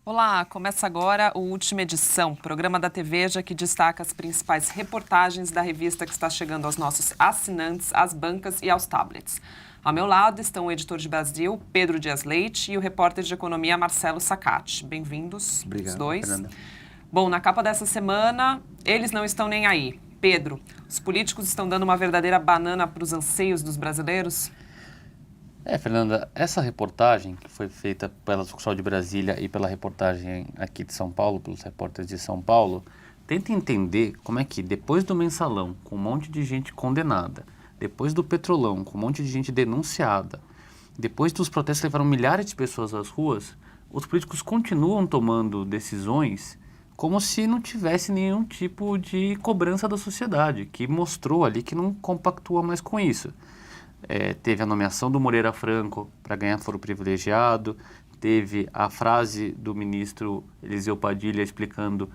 Olá, começa agora o Última Edição, programa da TVEJA que destaca as principais reportagens da revista que está chegando aos nossos assinantes, às bancas e aos tablets. Ao meu lado estão o editor de Brasil, Pedro Dias Leite, e o repórter de economia, Marcelo Sacati. Bem-vindos, os dois. Fernanda. Bom, na capa dessa semana, eles não estão nem aí. Pedro, os políticos estão dando uma verdadeira banana para os anseios dos brasileiros? Fernanda, essa reportagem que foi feita pela sucursal de Brasília e pela reportagem aqui de São Paulo, pelos repórteres de São Paulo, tenta entender como é que depois do mensalão, com um monte de gente condenada, depois do petrolão, com um monte de gente denunciada, depois dos protestos que levaram milhares de pessoas às ruas, os políticos continuam tomando decisões como se não tivesse nenhum tipo de cobrança da sociedade, que mostrou ali que não compactua mais com isso. Teve a nomeação do Moreira Franco para ganhar foro privilegiado, teve a frase do ministro Eliseu Padilha explicando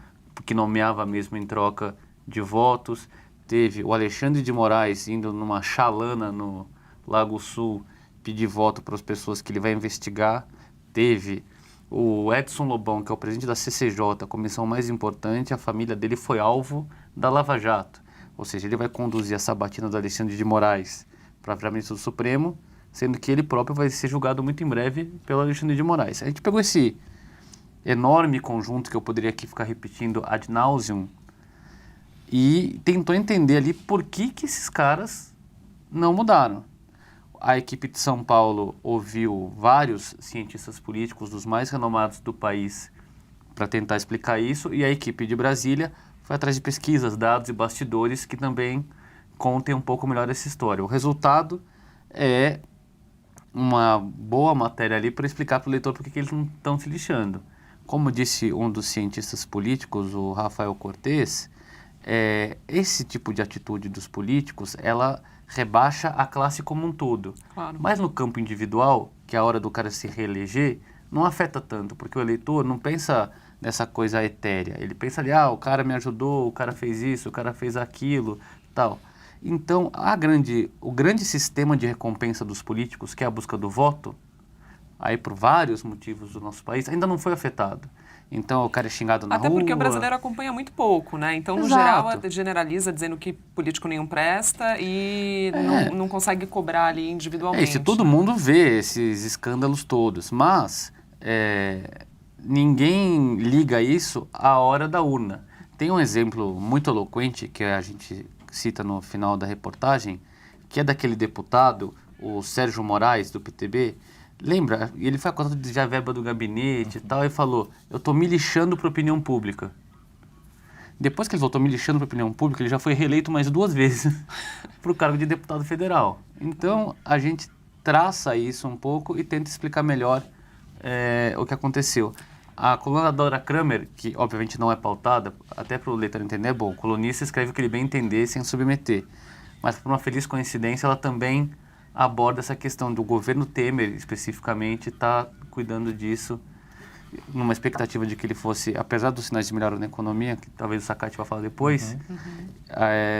que nomeava mesmo em troca de votos, teve o Alexandre de Moraes indo numa chalana no Lago Sul pedir voto para as pessoas que ele vai investigar, teve o Edson Lobão, que é o presidente da CCJ, a comissão mais importante, a família dele foi alvo da Lava Jato, ou seja, ele vai conduzir a sabatina do Alexandre de Moraes para virar ministro do Supremo, sendo que ele próprio vai ser julgado muito em breve pelo Alexandre de Moraes. A gente pegou esse enorme conjunto que eu poderia aqui ficar repetindo ad nauseum e tentou entender ali por que esses caras não mudaram. A equipe de São Paulo ouviu vários cientistas políticos dos mais renomados do país para tentar explicar isso, e a equipe de Brasília foi atrás de pesquisas, dados e bastidores que também contem um pouco melhor essa história. O resultado é uma boa matéria ali para explicar para o leitor por que eles não estão se lixando. Como disse um dos cientistas políticos, o Rafael Cortes, esse tipo de atitude dos políticos, ela rebaixa a classe como um todo. Claro. Mas no campo individual, que é a hora do cara se reeleger, não afeta tanto, porque o eleitor não pensa nessa coisa etérea. Ele pensa ali, o cara me ajudou, o cara fez isso, o cara fez aquilo, tal. Então, o grande sistema de recompensa dos políticos, que é a busca do voto, aí por vários motivos do nosso país, ainda não foi afetado. Então, o cara é xingado na rua. Até porque o brasileiro acompanha muito pouco, né? Então, no Exato. geral, generaliza dizendo que político nenhum presta e não consegue cobrar ali individualmente. Se todo mundo vê esses escândalos todos, mas ninguém liga isso à hora da urna. Tem um exemplo muito eloquente que a gente cita no final da reportagem, que é daquele deputado, o Sérgio Moraes, do PTB. Lembra? Ele foi acusado de desviar verba do gabinete e tal, e falou, eu estou me lixando para a opinião pública. Depois que ele voltou me lixando para a opinião pública, ele já foi reeleito mais 2 vezes para o cargo de deputado federal. Então, a gente traça isso um pouco e tenta explicar melhor o que aconteceu. A coluna da Dora Kramer, que obviamente não é pautada, até para o leitor entender é bom, o colunista escreve o que ele bem entender sem submeter. Mas por uma feliz coincidência, ela também aborda essa questão do governo Temer, especificamente, está cuidando disso, numa expectativa de que ele fosse, apesar dos sinais de melhora na economia, que talvez o Sacati vá falar depois,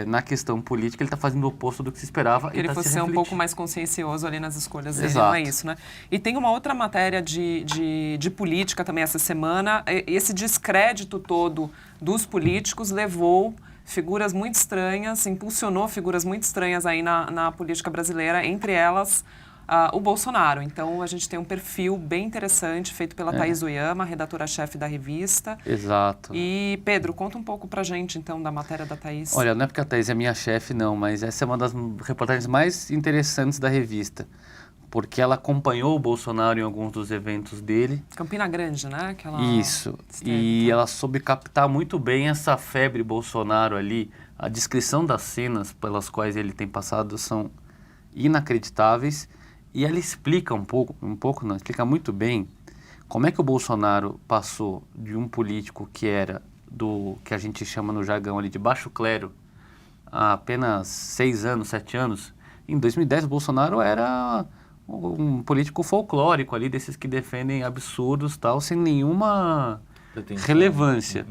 na questão política ele está fazendo o oposto do que se esperava. Que ele fosse ser um pouco mais consciencioso ali nas escolhas dele, Exato. não é isso, né? E tem uma outra matéria de política também essa semana. Esse descrédito todo dos políticos levou figuras muito estranhas, impulsionou figuras muito estranhas aí na política brasileira, entre elas o Bolsonaro. Então, a gente tem um perfil bem interessante feito pela Thaís Oyama, redatora-chefe da revista. Exato. E, Pedro, conta um pouco pra gente, então, da matéria da Thaís. Olha, não é porque a Thaís é minha chefe, não, mas essa é uma das reportagens mais interessantes da revista, porque ela acompanhou o Bolsonaro em alguns dos eventos dele. Campina Grande, né? Isso. E ela soube captar muito bem essa febre Bolsonaro ali. A descrição das cenas pelas quais ele tem passado são inacreditáveis. E ela explica explica muito bem como é que o Bolsonaro passou de um político que era do que a gente chama no jargão ali de baixo clero há apenas 6 anos, 7 anos. Em 2010 o Bolsonaro era um político folclórico ali, desses que defendem absurdos tal, sem nenhuma relevância.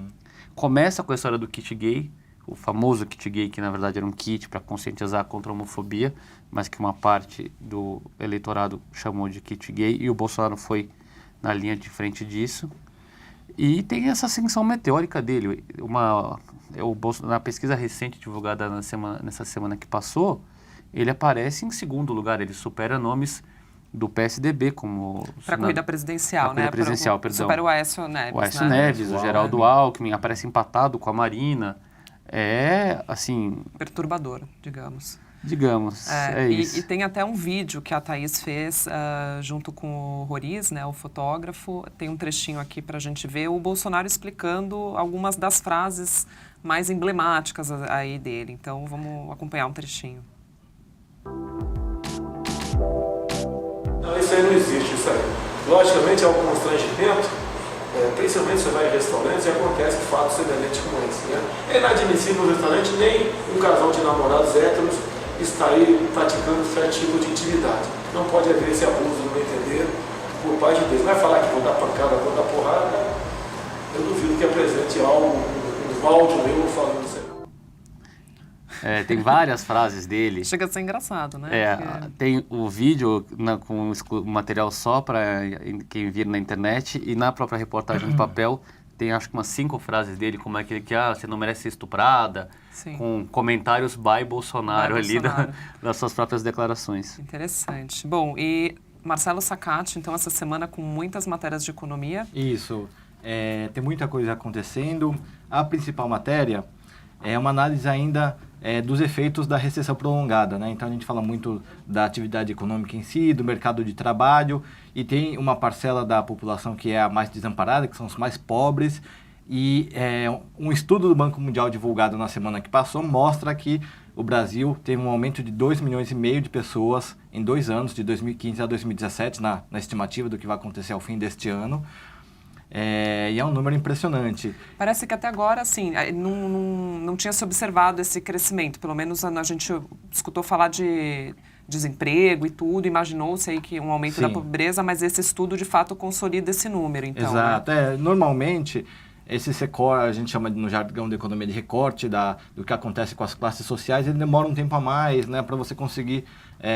Começa com a história do kit gay, o famoso kit gay, que na verdade era um kit para conscientizar contra a homofobia, mas que uma parte do eleitorado chamou de kit gay, e o Bolsonaro foi na linha de frente disso. E tem essa ascensão meteórica dele. Na pesquisa recente divulgada nessa semana que passou, ele aparece em segundo lugar, ele supera nomes do PSDB como... Para a corrida presidencial, né? Corrida presidencial, perdão. Supera o Aécio Neves, O Aécio Neves, o Geraldo Alckmin, aparece empatado com a Marina. É, assim... perturbador, digamos. Isso. E tem até um vídeo que a Thaís fez junto com o Roriz, né, o fotógrafo. Tem um trechinho aqui para a gente ver o Bolsonaro explicando algumas das frases mais emblemáticas aí dele. Então, vamos acompanhar um trechinho. Não, isso aí não existe, isso aí. Logicamente, é um constrangimento, principalmente você vai em restaurantes e acontece fatos semelhantes como esse, né? É inadmissível no restaurante nem um casal de namorados héteros está aí praticando certo tipo de intimidade. Não pode haver esse abuso, no meu entender, por parte deles. Vai falar que vou dar pancada, vou dar porrada, eu duvido que apresente algo, um áudio meu falando isso aí. Tem várias frases dele. Chega a ser engraçado, né? Tem o vídeo com o material só para quem vir na internet e na própria reportagem de papel tem acho que umas 5 frases dele, como é que você não merece ser estuprada, sim, com comentários by Bolsonaro ali das suas próprias declarações. Interessante. Bom, e Marcelo Sacati, então, essa semana com muitas matérias de economia. Isso. Tem muita coisa acontecendo. A principal matéria é uma análise ainda dos efeitos da recessão prolongada, né? Então a gente fala muito da atividade econômica em si, do mercado de trabalho, e tem uma parcela da população que é a mais desamparada, que são os mais pobres, e um estudo do Banco Mundial divulgado na semana que passou mostra que o Brasil teve um aumento de 2,5 milhões de pessoas em 2 anos, de 2015 a 2017, na estimativa do que vai acontecer ao fim deste ano. E é um número impressionante. Parece que até agora, assim, não tinha se observado esse crescimento. Pelo menos a gente escutou falar de desemprego e tudo, imaginou-se aí que um aumento, sim, da pobreza, mas esse estudo, de fato, consolida esse número, então. Exato. Né? Normalmente, esse recorte, a gente chama no jargão da economia de recorte do que acontece com as classes sociais, ele demora um tempo a mais, né, para você conseguir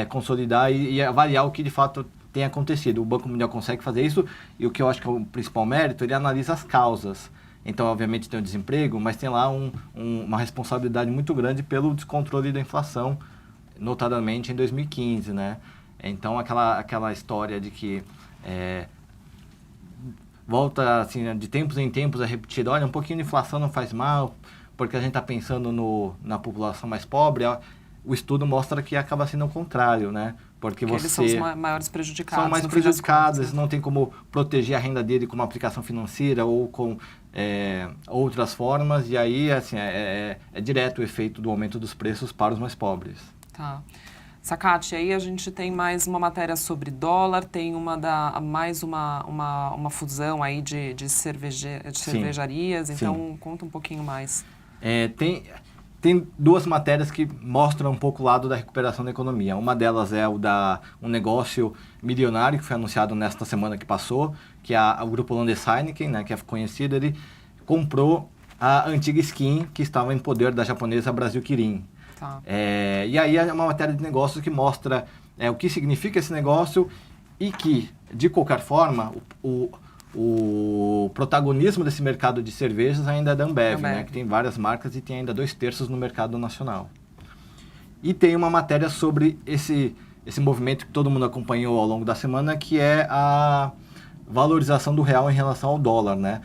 consolidar e avaliar o que, de fato, tem acontecido. O Banco Mundial consegue fazer isso, e o que eu acho que é o principal mérito, ele analisa as causas. Então, obviamente, tem o desemprego, mas tem lá uma responsabilidade muito grande pelo descontrole da inflação, notadamente em 2015, né? Então, aquela história de que volta, assim, de tempos em tempos a repetir, olha, um pouquinho de inflação não faz mal, porque a gente está pensando na população mais pobre. O estudo mostra que acaba sendo o contrário, né? Porque eles são os maiores prejudicados. São mais prejudicados, não tem como proteger a renda dele com uma aplicação financeira ou com outras formas, e aí, assim, é direto o efeito do aumento dos preços para os mais pobres. Tá. Sacati, aí a gente tem mais uma matéria sobre dólar, tem mais uma fusão aí de cervejarias, então sim, conta um pouquinho mais. Tem 2 matérias que mostram um pouco o lado da recuperação da economia. Uma delas é um negócio milionário que foi anunciado nesta semana que passou, que é o grupo Londes Heineken, né, que é conhecido. Ele comprou a antiga Skin, que estava em poder da japonesa Brasil Kirin. Tá. E aí é uma matéria de negócios que mostra o que significa esse negócio e que, de qualquer forma, o protagonismo desse mercado de cervejas ainda é da Ambev, né, que tem várias marcas e tem ainda 2/3 no mercado nacional. E tem uma matéria sobre esse movimento que todo mundo acompanhou ao longo da semana, que é a valorização do real em relação ao dólar, né?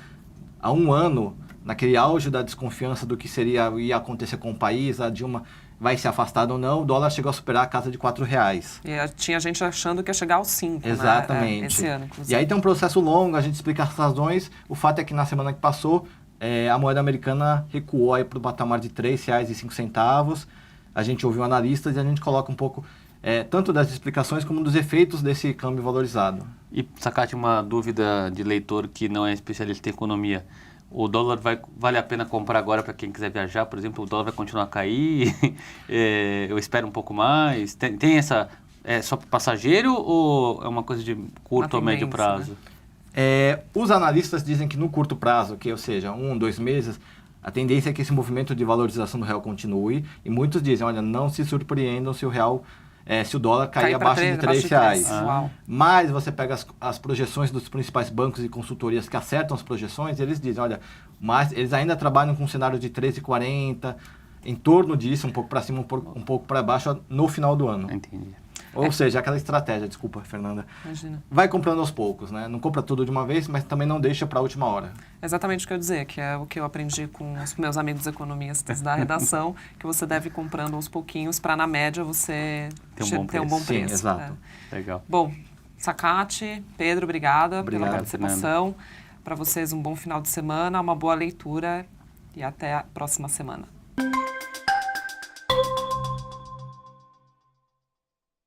Há um ano, naquele auge da desconfiança do que ia acontecer com o país, a Dilma vai se afastar ou não, o dólar chegou a superar a casa de R$4. E tinha gente achando que ia chegar aos 5, exatamente, né? Esse ano, inclusive. E aí tem um processo longo, a gente explica as razões. O fato é que na semana que passou, a moeda americana recuou para o patamar de R$3,05. A gente ouviu analistas e a gente coloca um pouco tanto das explicações como dos efeitos desse câmbio valorizado. E, Sacati, uma dúvida de leitor que não é especialista em economia. O dólar vale a pena comprar agora para quem quiser viajar? Por exemplo, o dólar vai continuar a cair? Eu espero um pouco mais? Tem essa... É só para passageiro ou é uma coisa de curto ou médio prazo? Né? Os analistas dizem que no curto prazo, ou seja, 1, 2 meses, a tendência é que esse movimento de valorização do real continue. E muitos dizem, olha, não se surpreendam se o real se o dólar cair pra abaixo de abaixo R$3. três. Uau. Mas você pega as projeções dos principais bancos e consultorias que acertam as projeções, eles dizem, olha, mas eles ainda trabalham com um cenário de 13,40, em torno disso, um pouco para cima, um pouco para baixo, no final do ano. Entendi. Ou seja, aquela estratégia, desculpa, Fernanda, Imagina. vai comprando aos poucos, né? Não compra tudo de uma vez, mas também não deixa para a última hora. Exatamente o que eu ia dizer, que é o que eu aprendi com os meus amigos economistas da redação, que você deve ir comprando aos pouquinhos para, na média, você ter um bom Sim, preço. exato. Legal. Bom, Sacate, Pedro, obrigada pela Obrigado, participação. Para vocês, um bom final de semana, uma boa leitura e até a próxima semana.